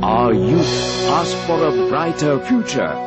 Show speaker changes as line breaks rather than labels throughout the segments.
Our youth ask for a brighter future.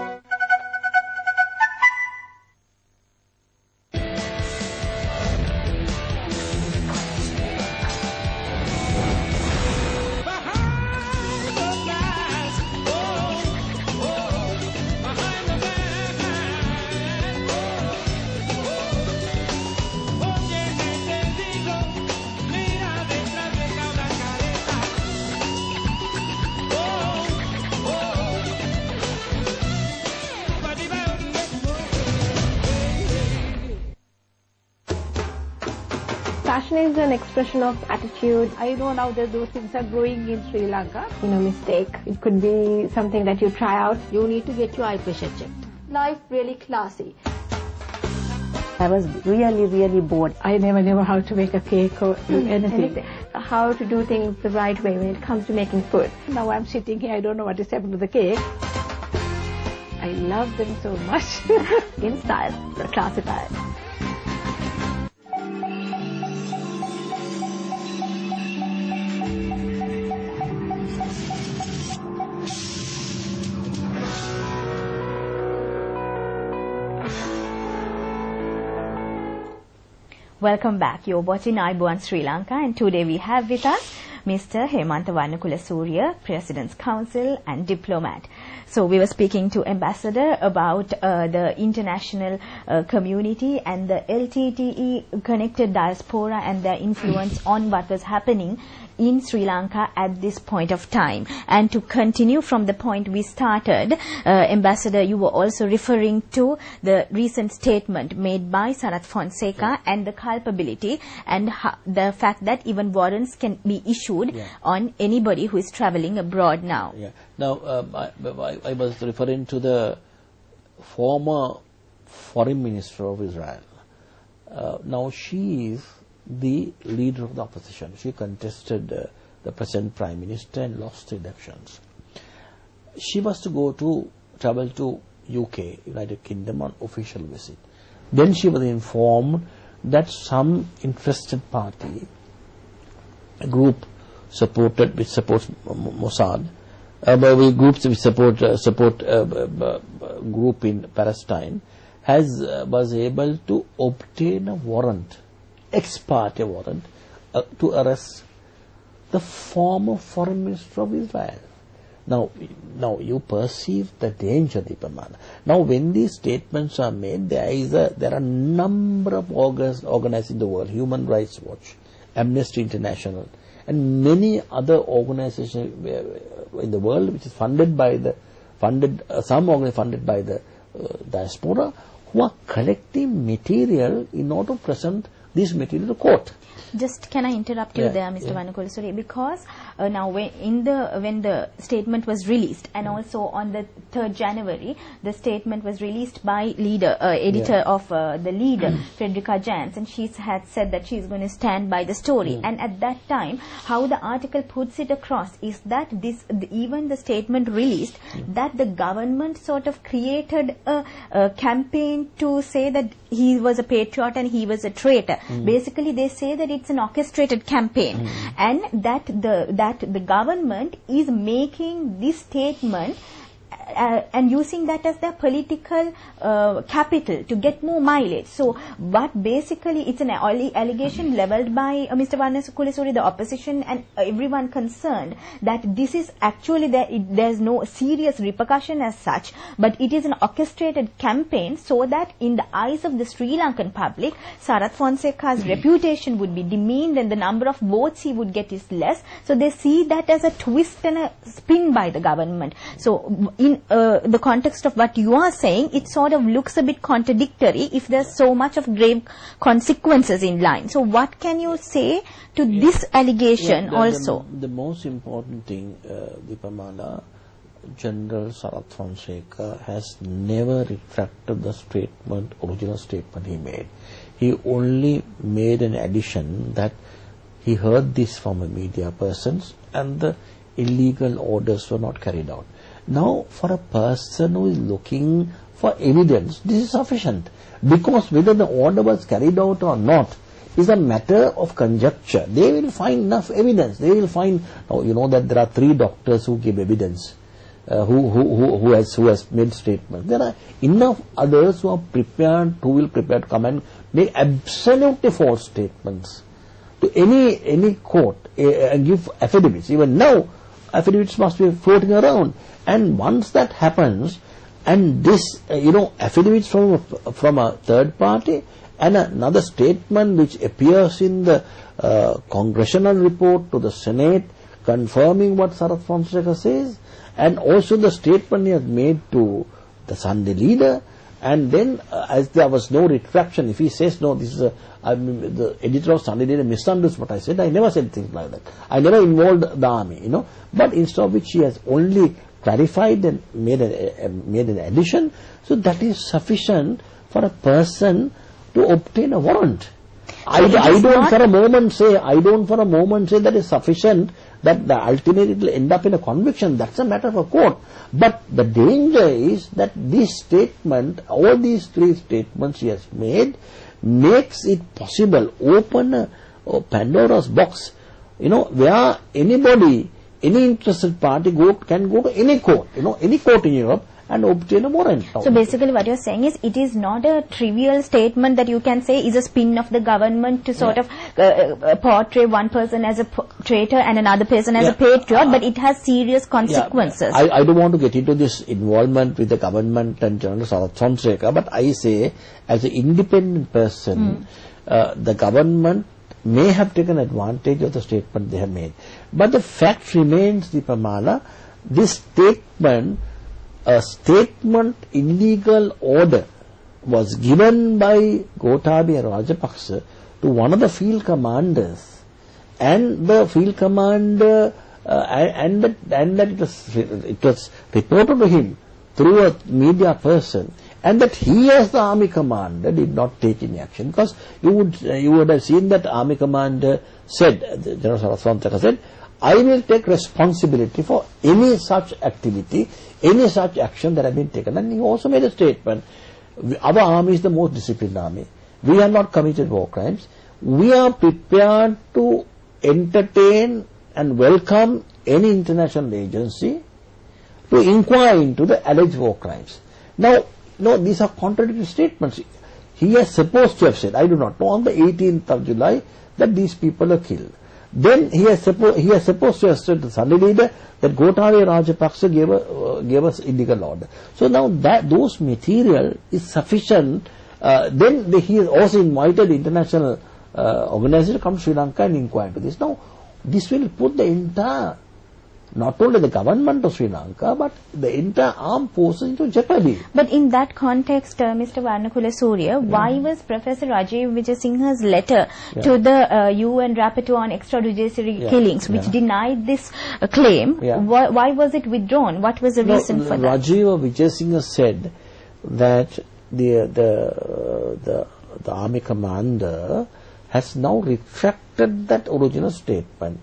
Fashion is an expression of attitude.
I know now that those things are growing in Sri Lanka.
Mistake. It could be something that you try out.
You need to get your eye pressure checked.
Life really classy.
I was really bored. I never knew how to make a cake or do anything.
How to do things the right way when it comes to making food.
Now I'm sitting here, I don't know what is happening to the cake. I love them so much.
In style, classified.
Welcome back. You're watching Ayubowan Sri Lanka, and today we have with us Mr. Hemantha Warnakulasuriya, President's Counsel and diplomat. So we were speaking to Ambassador about the international community and the LTTE connected diaspora and their influence on what was happening in Sri Lanka at this point of time. And to continue from the point we started, Ambassador, you were also referring to the recent statement made by Sarath Fonseca and the culpability and the fact that even warrants can be issued on anybody who is traveling abroad now.
Now, I was referring to the former foreign minister of Israel. Now she is the leader of the opposition. She contested the present prime minister and lost the elections. She was to travel to UK, United Kingdom, on official visit. Then she was informed that some interested party, a group which supports Mossad, groups which support group in Palestine, was able to obtain a warrant, ex parte warrant, to arrest the former foreign minister of Israel. Now you perceive the danger, Deepamala. Now when these statements are made, there are a number of organizations in the world, Human Rights Watch, Amnesty International, and many other organizations in the world which is funded by the diaspora, who are collecting material in order to present this material to court.
Just can I interrupt you there, Mr. Warnakulasuriya, because now when the statement was released, and also on the 3rd January, the statement was released by editor of the Leader, Fredrika Jans, and she had said that she is going to stand by the story. And at that time, how the article puts it across is that even the statement released, that the government sort of created a campaign to say that he was a patriot and he was a traitor. Basically, they say that it's an orchestrated campaign, and that the government is making this statement and using that as their political capital to get more mileage. So, but basically it's an allegation leveled by Mr. Warnakulasuriya, the opposition, and everyone concerned that this is actually there's no serious repercussion as such, but it is an orchestrated campaign so that in the eyes of the Sri Lankan public, Sarath Fonseca's reputation would be demeaned and the number of votes he would get is less. So they see that as a twist and a spin by the government. So in the context of what you are saying, it sort of looks a bit contradictory if there's so much of grave consequences in line. So what can you say to this allegation also?
The most important thing, Deepamala, General Sarath Fonseca has never retracted the original statement he made. He only made an addition that he heard this from a media persons and the illegal orders were not carried out. Now, for a person who is looking for evidence, this is sufficient, because whether the order was carried out or not, is a matter of conjecture. They will find enough evidence. They will find, you know that there are 3 doctors who give evidence, who has made statements. There are enough others who are prepared, who will prepare to come and make absolutely false statements to any court and give affidavits. Even now, affidavits must be floating around. And once that happens, and this, affidavits from a third party, and another statement which appears in the congressional report to the Senate confirming what Sarath Fonseca says, and also the statement he has made to the Sunday leader, and then as there was no retraction, if he says no, this is the editor of Sunday leader misunderstood what I said, I never said things like that. I never involved the army, but instead of which he has only clarified and made an addition, so that is sufficient for a person to obtain a warrant. I don't for a moment say that is sufficient, that ultimately it will end up in a conviction. That's a matter of a court. But the danger is that this statement, all these 3 statements he has made, makes it possible, open a Pandora's box, where anybody, any interested party can go to any court, any court in Europe, and obtain a warrant.
So basically what you're saying is, it is not a trivial statement that you can say is a spin of the government to sort of portray one person as a traitor and another person as a patriot, but it has serious consequences.
I don't want to get into this involvement with the government and General Sarath Fonseca, but I say, as an independent person, the government may have taken advantage of the statement they have made. But the fact remains, Deepamala, this statement, a statement illegal order was given by Gotabaya Rajapaksa to one of the field commanders, and the field commander and that it was reported to him through a media person, and that he as the army commander did not take any action, because you would have seen that army commander said, General Sarath Fonseca said, I will take responsibility for any such activity, any such action that has been taken. And he also made a statement, our army is the most disciplined army. We have not committed war crimes. We are prepared to entertain and welcome any international agency to inquire into the alleged war crimes. Now, these are contradictory statements. He is supposed to have said, I do not know, on the 18th of July, that these people are killed. Then he is supposed to have said to the Sunday leader that Gotabaya Rajapaksa gave us illegal order. So now that those material is sufficient. Then he has also invited the international organization to come to Sri Lanka and inquire into this. Now this will put the entire, not only the government of Sri Lanka, but the entire armed forces into jeopardy.
But in that context, Mr. Warnakulasuriya, why was Professor Rajiv Vijayasinghe's letter to the UN Rapporteur on extrajudiciary killings, which denied this claim, why was it withdrawn? What was the reason for that?
Rajiv Vijayasinghe said that the army commander has now retracted that original statement.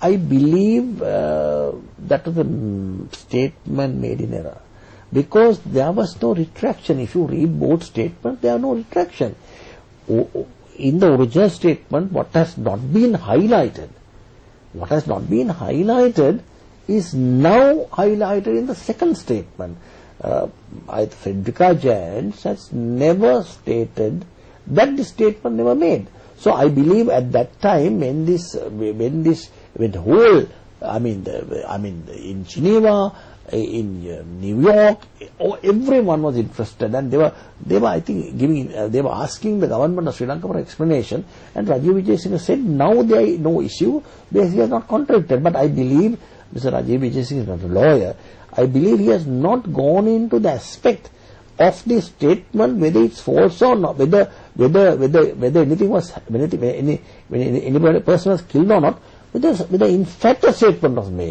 I believe that was a statement made in error, because there was no retraction. If you read both statements, there are no retraction. In the original statement, what has not been highlighted is now highlighted in the second statement. Frederica Jaynes has never stated that the statement never made. So I believe at that time when in Geneva, in New York, everyone was interested, and they were I think they were asking the government of Sri Lanka for explanation, and Rajiv Vijayasinghe said now there is no issue, he has not contradicted. But I believe Mr. Rajiv Vijayasinghe is not a lawyer. I believe he has not gone into the aspect of the statement, whether it's false or not, whether anything was, when any person was killed or not, whether in fact a statement was made.